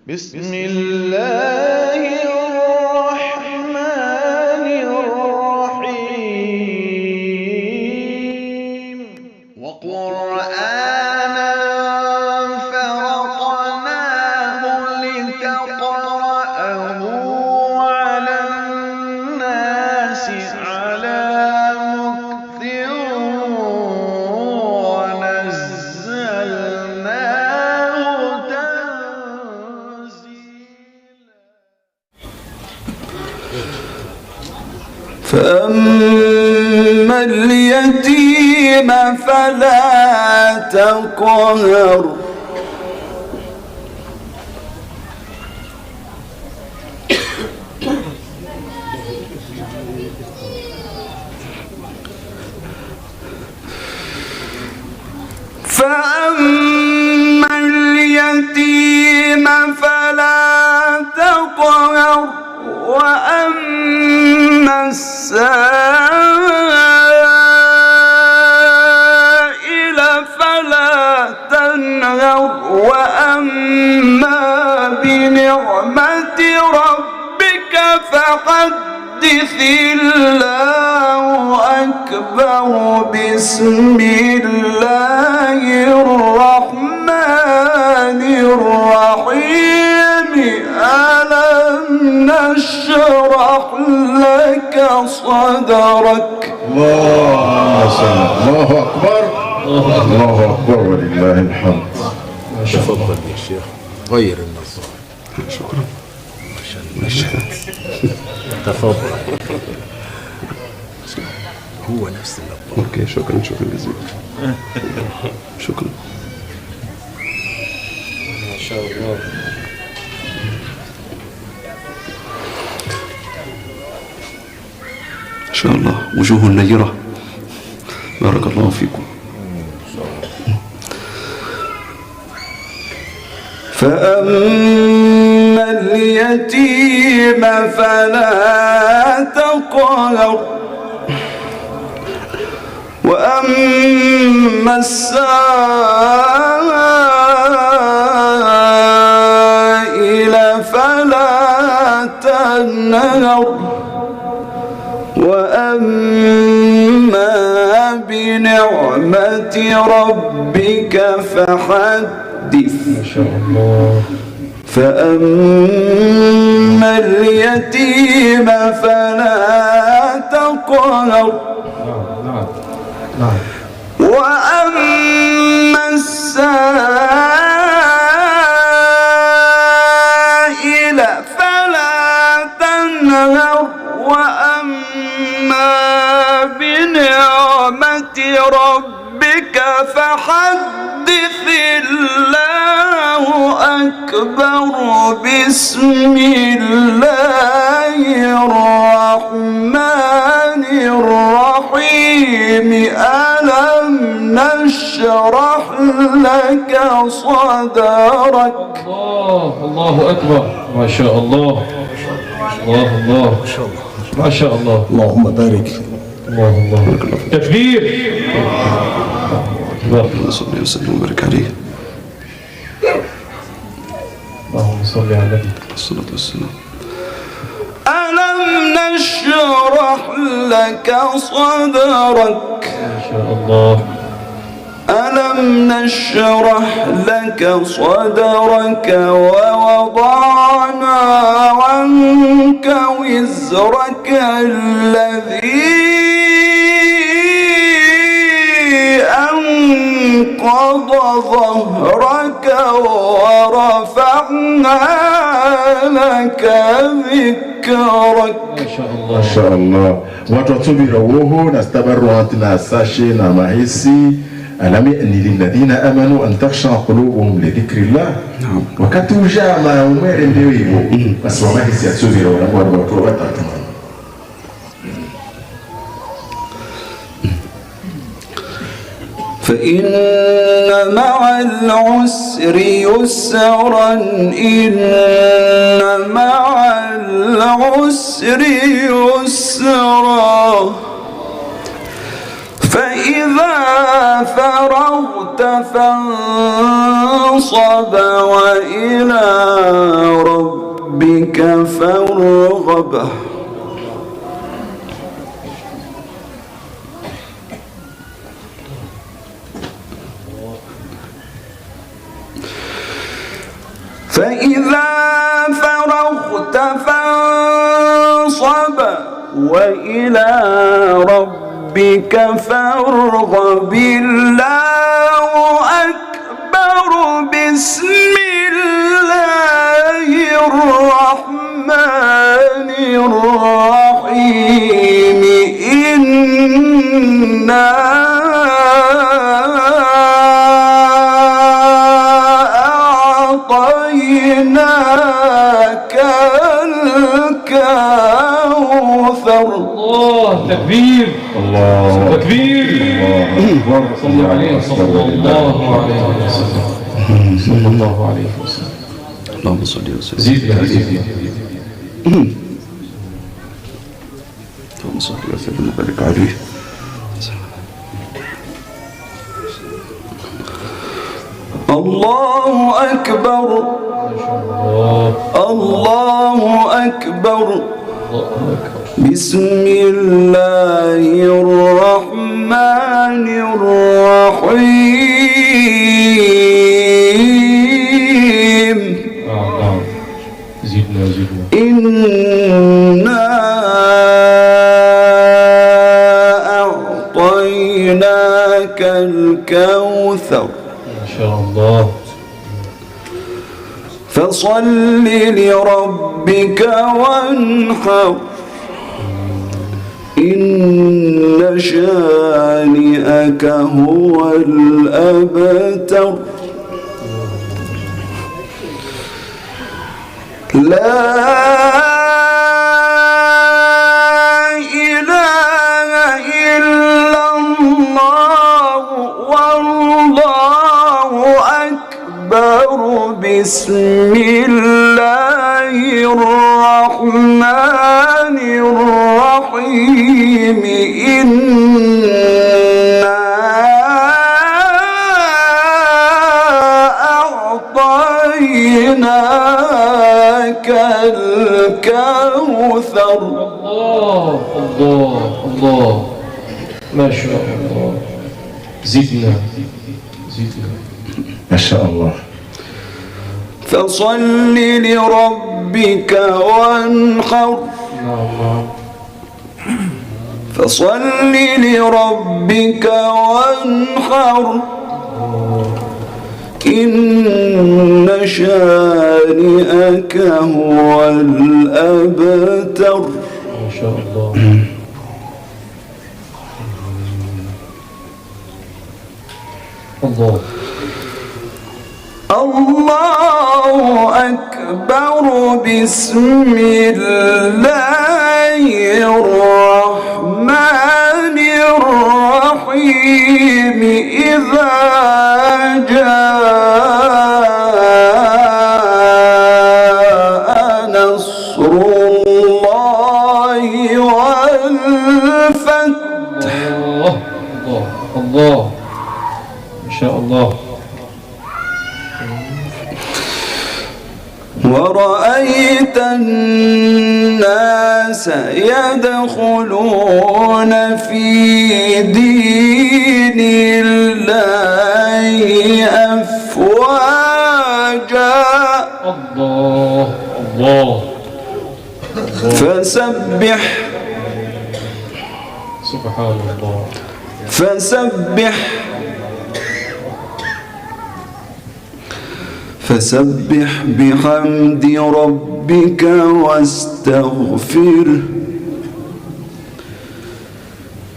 بسم الله الرحمن الرحيم وقرآنا فرقناه لتقرأه على الناس على مكث ونزلناه تنزيلا فأما اليتيم فلا تقهر فأما اليتيم فلا تقهر وأما السائل فلا تنهر وأما بنعمة ربك فحدث الله أكبر بسم الله الرحمن الرحيم ألم نشرح لك صدرك الله أكبر الله أكبر ولله الحمد. تفضل يا شيخ غير النظارة. شكرا. عشان تفضل هو نفس النظارة. اوكي شكرا جزيلا. شكرا. ما شاء الله. ما شاء الله وجوه نيرة بارك الله فيكم. فأما اليتيم فلا تقهر وأما السائل فلا تنهر وأما بنعمة ربك فحدث. ما شاء الله. فأما اليتيم فلا تقهر وأما السائل فلا تنهر وأما بنعمة ربك فحدث الله أكبر بسم الله الرحمن الرحيم ألم نشرح لك صدرك. الله أكبر ما شاء الله. الله ما شاء الله. اللهم بارك. الله تكبير. اللهم صل وسلم وبارك عليه. اللهم صل على النبي. الصلاة والسلام. ألم نشرح لك صدرك. ما شاء الله. ألم نشرح لك صدرك ووضعنا عنك وزرك الذي أنقض ظهرك ورفعنا لك ذكرك. ما شاء الله. Watu watsubira uoho na stabaruati na sashe na mahisi alami lilladhina amanu an takhsha qulubuhum li dhikrillah. Wakati ujama umwere ndio hivyo basi wamahisi yatsubira wanakuwa watu watatu. فإن مع العسر يسرا إن مع العسر يسرا فإذا فرغت فانصب وإلى ربك فارغب فإذا فرغت فانصب وإلى ربك فارغب الله أكبر بسم الله الرحمن الرحيم إنا أعطيناك الكوثر. الله تكبير. الله تكبير. الله صلى عليه صلى الله عليه وسلم. صلى الله عليه وسلم. اللهم صل وسلم. زيدنا زيدنا. اللهم صل وسلم وبارك عليه. الله أكبر. الله أكبر. بسم الله الرحمن الرحيم. زيدنا زيدنا. إنا أعطيناك الكوثر ما شاء الله. فصل لربك وانحر إن شانئك هو الأبتر. لا إله إلا الله والله أكبر بسم الله الرحمن الرحيم إنا أعطيناك الكوثر. الله الله الله ما شاء الله. زدنا زدنا. ما شاء الله. فصل لربك وانحر فصل لربك وانحر إن شانئك هو الأبتر. ما شاء الله. الله الله أكبر بسم الله الرحمن الرحيم إذا جاء نصر الله والفتح. الله الله ما شاء الله. ورأيت الناس يدخلون في دين الله أفواجا. الله الله فسبح سبحان الله. فسبح بحمد ربك واستغفره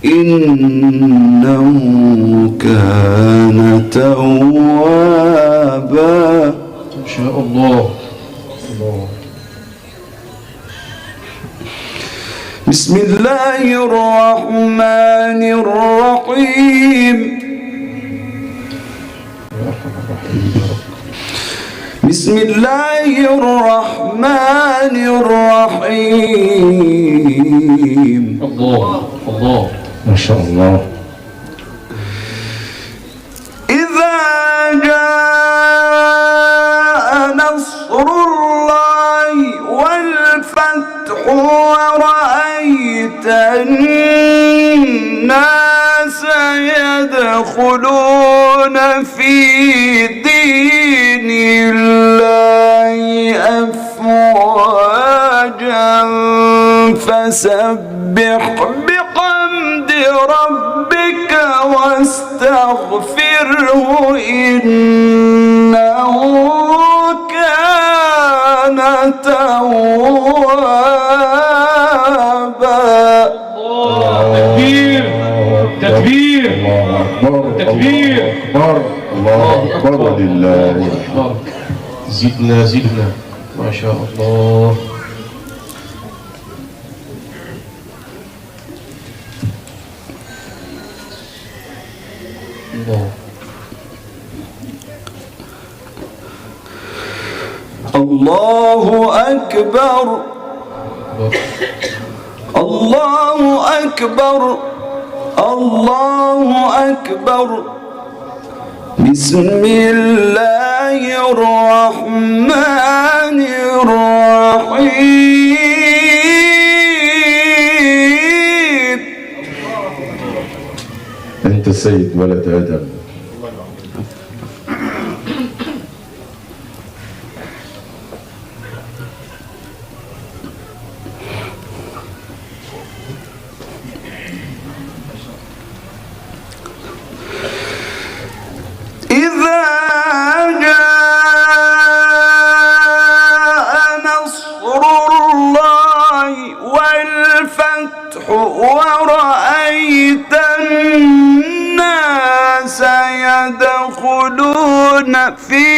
إنه كان توابا. ما شاء الله. الله بسم الله الرحمن الرحيم. بسم الله الرحمن الرحيم. الله الله ما شاء الله. إذا جاء نصر الله ورأيت الناس يدخلون في دين الله أفواجا فسبح بحمد ربك واستغفره إنه كان توابا. تكبير تكبير تكبير الله أكبر لله. زدنا زدنا ما شاء الله. الله أكبر الله أكبر الله أكبر. بسم الله الرحمن الرحيم. أنت سيد ولد آدم. إذا جاء نصر الله والفتح ورأيت الناس يدخلون في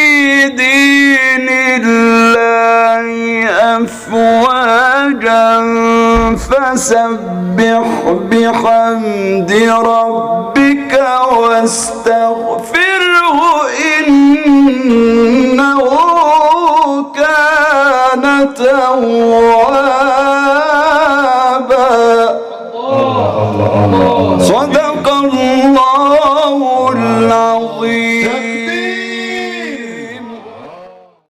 دين الله أفواجا فسبح بحمد ربك واستغفره إنه كان توابا. الله الله الله. صدق